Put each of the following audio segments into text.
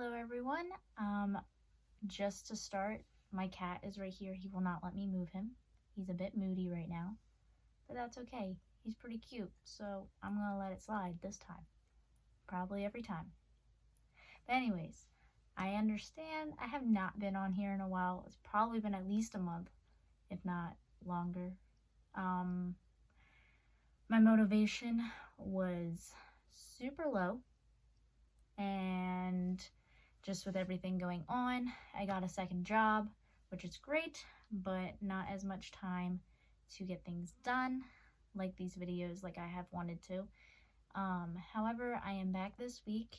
Hello everyone. Just to start, my cat is right here. He will not let me move him. He's a bit moody right now, but that's okay. He's pretty cute, so I'm gonna let it slide this time. Probably every time. But anyways, I understand I have not been on here in a while. It's probably been at least a month, if not longer. My motivation was super low, and just with everything going on, I got a second job, which is great, but not as much time to get things done, like these videos, like I have wanted to. However, I am back this week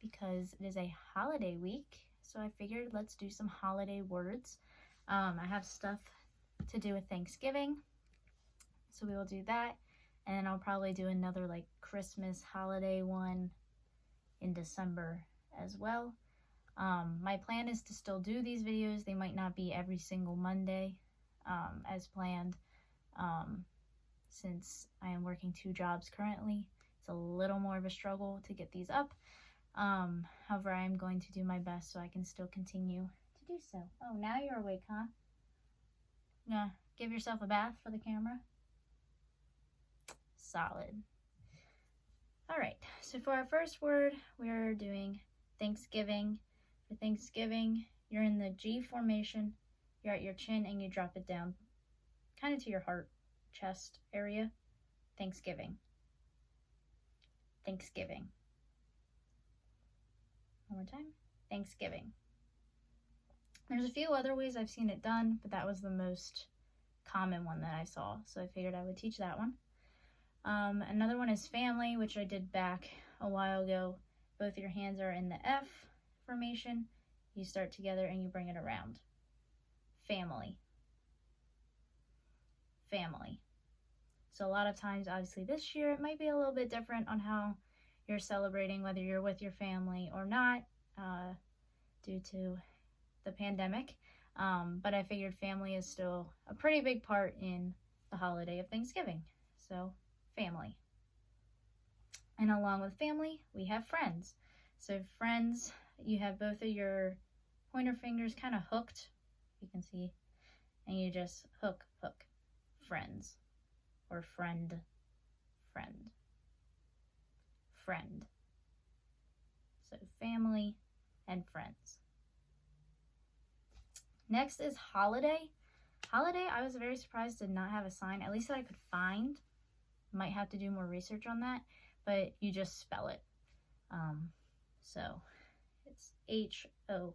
because it is a holiday week, so I figured let's do some holiday words. I have stuff to do with Thanksgiving, so we will do that, and then I'll probably do another like Christmas holiday one in December as well. My plan is to still do these videos. They might not be every single Monday as planned, since I am working 2 jobs currently. It's a little more of a struggle to get these up. However, I am going to do my best so I can still continue to do so. Oh, now you're awake, huh? Yeah, give yourself a bath for the camera. Solid. All right, so for our first word, we're doing Thanksgiving. For Thanksgiving, you're in the G formation, you're at your chin, and you drop it down kind of to your heart, chest area. Thanksgiving. Thanksgiving. One more time. Thanksgiving. There's a few other ways I've seen it done, but that was the most common one that I saw, so I figured I would teach that one. Another one is family, which I did back a while ago. Both your hands are in the F formation. You start together and you bring it around. Family. Family. So a lot of times, obviously this year, it might be a little bit different on how you're celebrating, whether you're with your family or not, due to the pandemic. But I figured family is still a pretty big part in the holiday of Thanksgiving. So family. And along with family, we have friends. So friends, you have both of your pointer fingers kind of hooked, you can see, and you just hook, friends, or friend, friend. So family and friends. Next is holiday. Holiday, I was very surprised did not have a sign, at least that I could find. Might have to do more research on that, but you just spell it. So it's H-O-L-I-D-A-Y,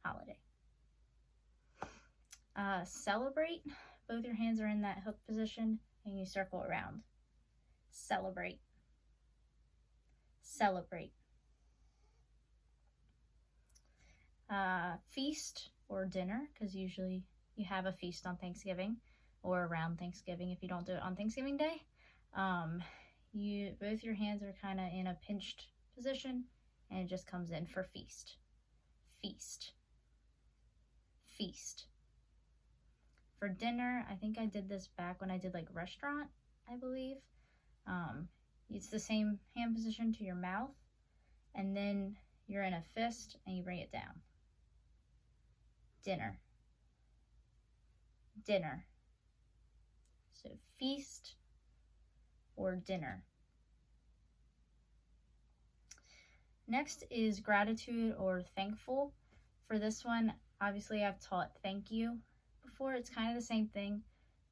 holiday. Celebrate, both your hands are in that hook position and you circle around. Celebrate. Celebrate. Feast or dinner, because usually you have a feast on Thanksgiving or around Thanksgiving if you don't do it on Thanksgiving Day. Both your hands are kind of in a pinched position and it just comes in for feast. Feast. Feast. For dinner, I think I did this back when I did like restaurant, I believe. It's the same hand position to your mouth, and then you're in a fist and you bring it down. Dinner. Dinner. So feast or dinner. Next is gratitude or thankful. For this one, obviously I've taught thank you before. It's kind of the same thing.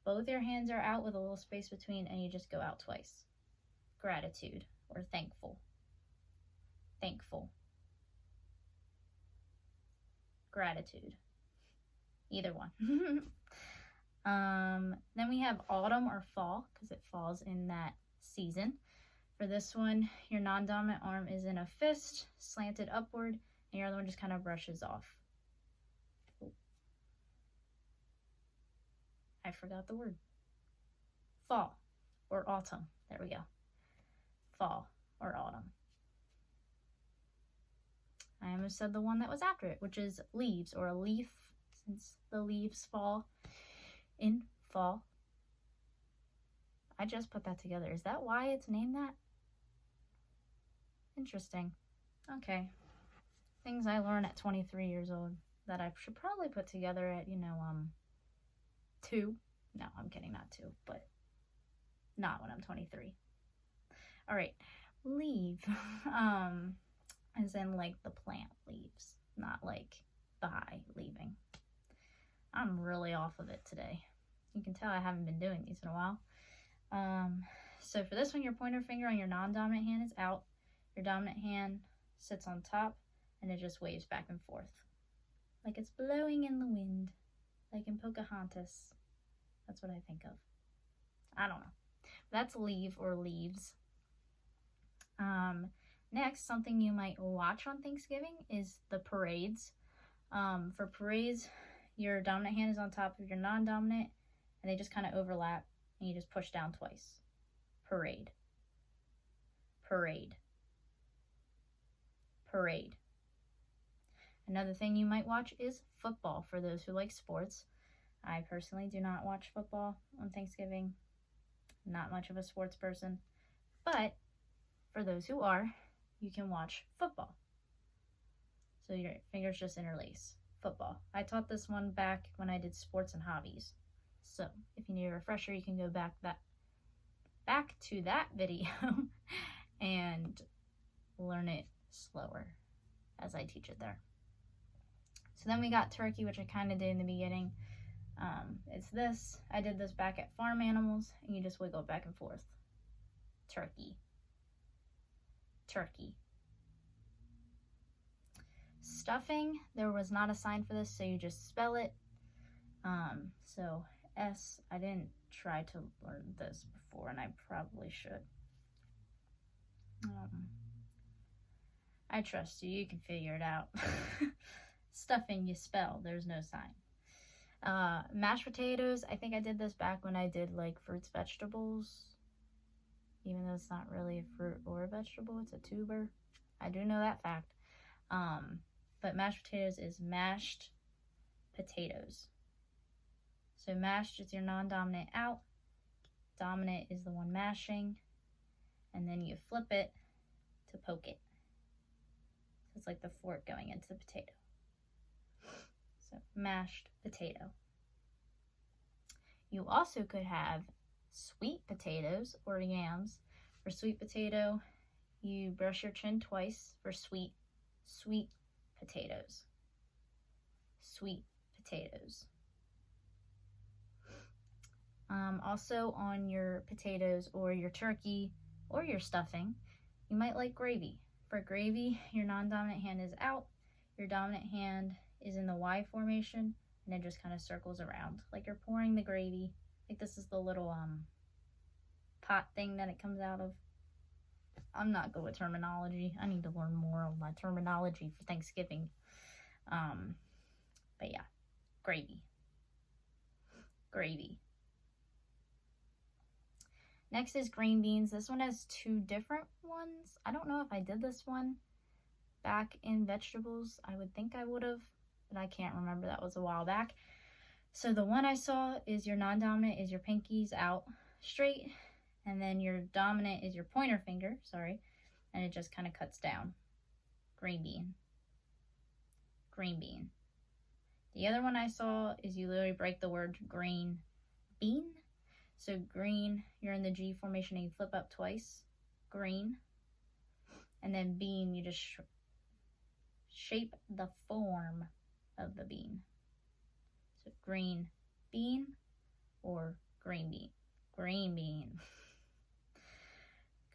Both your hands are out with a little space between and you just go out twice. Gratitude or thankful. Thankful. Gratitude. Either one. Then we have autumn or fall, because it falls in that season. For this one, your non-dominant arm is in a fist, slanted upward, and your other one just kind of brushes off. Ooh. I forgot the word. Fall or autumn. There we go. Fall or autumn. I almost said the one that was after it, which is leaves or a leaf, since the leaves fall in fall. I just put that together. Is that why it's named that? Interesting. Okay. Things I learned at 23 years old that I should probably put together at, 2. No, I'm kidding, not 2, but not when I'm 23. All right. Leave. As in like the plant leaves, not like the high leaving. I'm really off of it today. You can tell I haven't been doing these in a while. So for this one, your pointer finger on your non-dominant hand is out. Your dominant hand sits on top, and it just waves back and forth. Like it's blowing in the wind, like in Pocahontas. That's what I think of. I don't know. That's leave or leaves. Next, something you might watch on Thanksgiving is the parades. For parades, your dominant hand is on top of your non-dominant, and they just kind of overlap, and you just push down twice. Parade. Parade. Parade. Another thing you might watch is football for those who like sports. I personally do not watch football on Thanksgiving. Not much of a sports person. But for those who are, you can watch football. So your fingers just interlace. Football. I taught this one back when I did sports and hobbies. So if you need a refresher, you can go back to that video and learn it slower as I teach it there. So then we got turkey, which I kind of did in the beginning. It's this. I did this back at farm animals, and you just wiggle it back and forth. Turkey. Turkey. Stuffing, there was not a sign for this, so you just spell it. So S, I didn't try to learn this before, and I probably should. I trust you. You can figure it out. Stuffing, you spell. There's no sign. Mashed potatoes, I think I did this back when I did like fruits, vegetables. Even though it's not really a fruit or a vegetable, it's a tuber. I do know that fact. But mashed potatoes is mashed potatoes. So mashed is your non-dominant out. Dominant is the one mashing. And then you flip it to poke it. So it's like the fork going into the potato. So mashed potato. You also could have sweet potatoes or yams. For sweet potato, you brush your chin twice. For sweet potatoes. Sweet potatoes. Also on your potatoes or your turkey or your stuffing, you might like gravy. For gravy, your non-dominant hand is out. Your dominant hand is in the Y formation, and it just kind of circles around like you're pouring the gravy. Like this is the little pot thing that it comes out of. I'm not good with terminology. I need to learn more of my terminology for Thanksgiving. But yeah, gravy. Gravy. Next is green beans. This one has 2 different ones. I don't know if I did this one back in vegetables. I would think I would have, but I can't remember. That was a while back. So the one I saw is your non-dominant is your pinkies out straight, and then your dominant is your pointer finger, and it just kind of cuts down. Green bean. Green bean. The other one I saw is you literally break the word green bean. So green, you're in the G formation and you flip up twice. Green. And then bean, you just shape the form of the bean. So green bean or green bean. Green bean.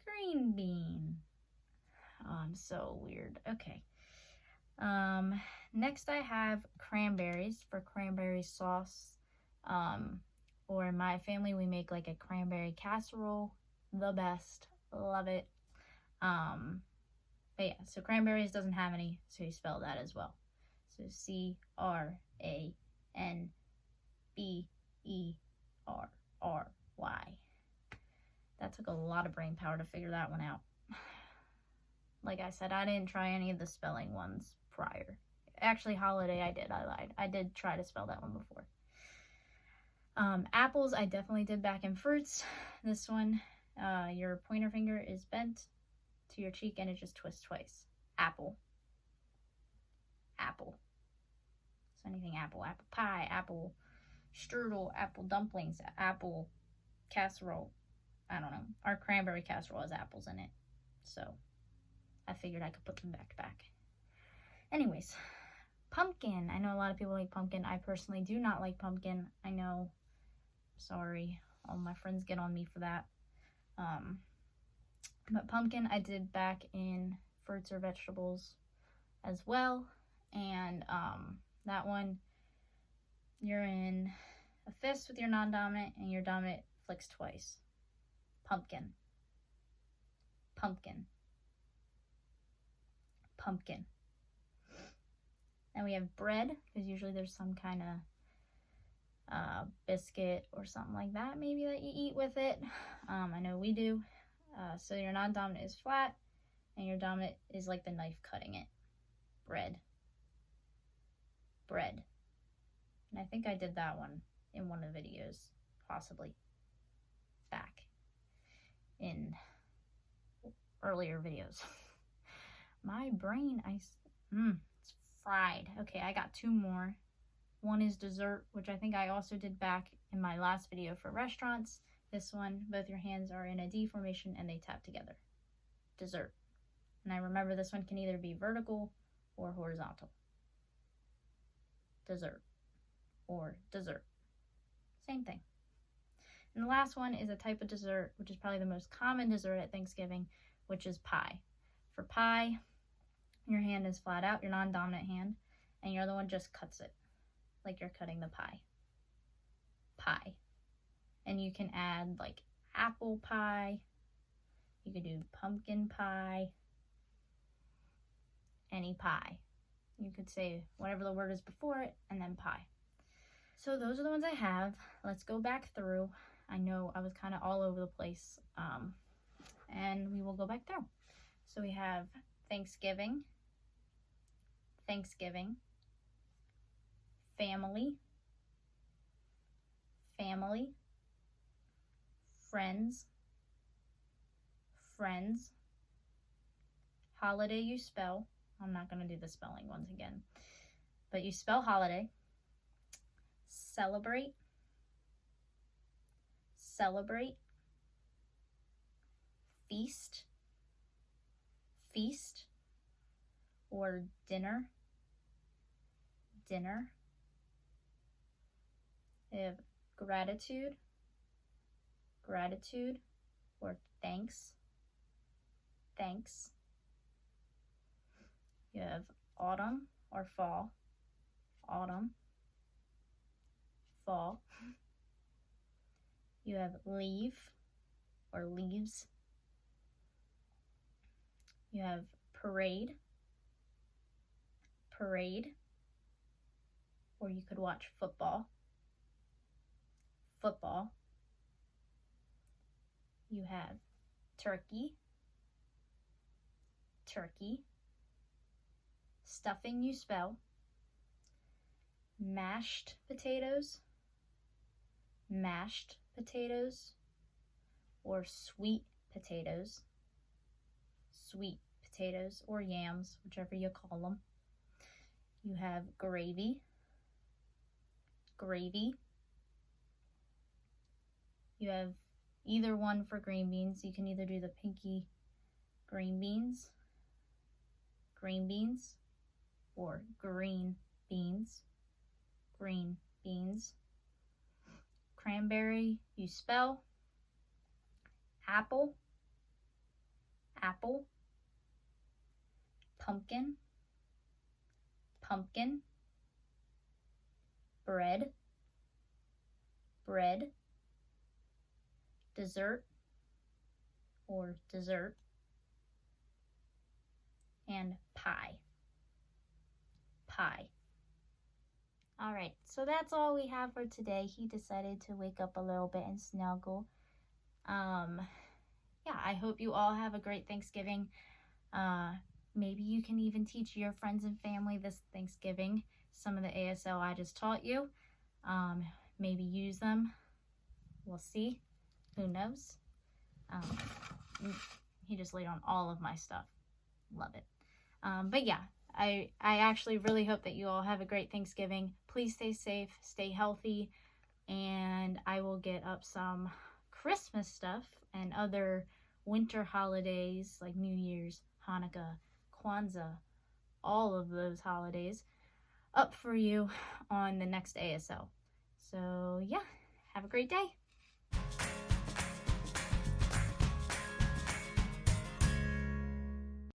Green bean. Oh, I'm so weird. Okay. Next I have cranberries for cranberry sauce. Or in my family, we make like a cranberry casserole. The best. Love it. But yeah, so cranberries doesn't have any, so you spell that as well. So C-R-A-N-B-E-R-R-Y. That took a lot of brain power to figure that one out. Like I said, I didn't try any of the spelling ones prior. Actually, holiday I did. I lied. I did try to spell that one before. Apples, I definitely did back in fruits. This one, your pointer finger is bent to to your cheek and it just twists twice. Apple. Apple. So anything apple. Apple pie, apple strudel, apple dumplings, apple casserole. I don't know. Our cranberry casserole has apples in it. So I figured I could put them back to back. Anyways, pumpkin. I know a lot of people like pumpkin. I personally do not like pumpkin. I know. Sorry. All my friends get on me for that. But pumpkin I did back in fruits or vegetables as well. And that one, you're in a fist with your non-dominant and your dominant flicks twice. Pumpkin. Pumpkin. Pumpkin. Then we have bread, because usually there's some kind of biscuit or something like that maybe that you eat with it. I know we do. So your non-dominant is flat and your dominant is like the knife cutting it. Bread. Bread. And I think I did that one in one of the videos, possibly back in earlier videos. My brain, it's fried. Okay, I got two more. One is dessert, which I think I also did back in my last video for restaurants. This one, both your hands are in a D formation and they tap together. Dessert. And I remember this one can either be vertical or horizontal. Dessert. Or dessert. Same thing. And the last one is a type of dessert, which is probably the most common dessert at Thanksgiving, which is pie. For pie, your hand is flat out, your non-dominant hand, and you're the one just cuts it, like you're cutting the pie. Pie. And you can add like apple pie, you could do pumpkin pie, any pie. You could say whatever the word is before it, and then pie. So those are the ones I have. Let's go back through. I know I was kind of all over the place, and we will go back through. So we have Thanksgiving, Thanksgiving, family, family, friends, friends, holiday you spell. I'm not going to do the spelling ones again, but you spell holiday. Celebrate, celebrate, feast, feast, or dinner, dinner. We have gratitude, gratitude, or thanks, thanks. You have autumn or fall, autumn, fall. You have leave or leaves. You have parade, parade, or you could watch football, football. You have turkey, turkey, stuffing you spell, mashed potatoes, mashed potatoes, or sweet potatoes, sweet potatoes, or yams, whichever you call them. You have gravy, gravy. You have either one for green beans. You can either do the pinky green beans, or green beans, green beans. Cranberry, you spell apple, apple. Pumpkin, pumpkin. Bread, bread. Dessert, or dessert. And pie, pie. All right, so that's all we have for today. He decided to wake up a little bit and snuggle. Yeah, I hope you all have a great Thanksgiving. Maybe you can even teach your friends and family this Thanksgiving some of the ASL I just taught you. Maybe use them. We'll see. Who knows? He just laid on all of my stuff. Love it. But yeah, I actually really hope that you all have a great Thanksgiving. Please stay safe, stay healthy, and I will get up some Christmas stuff and other winter holidays like New Year's, Hanukkah, Kwanzaa, all of those holidays up for you on the next ASL. So yeah, have a great day.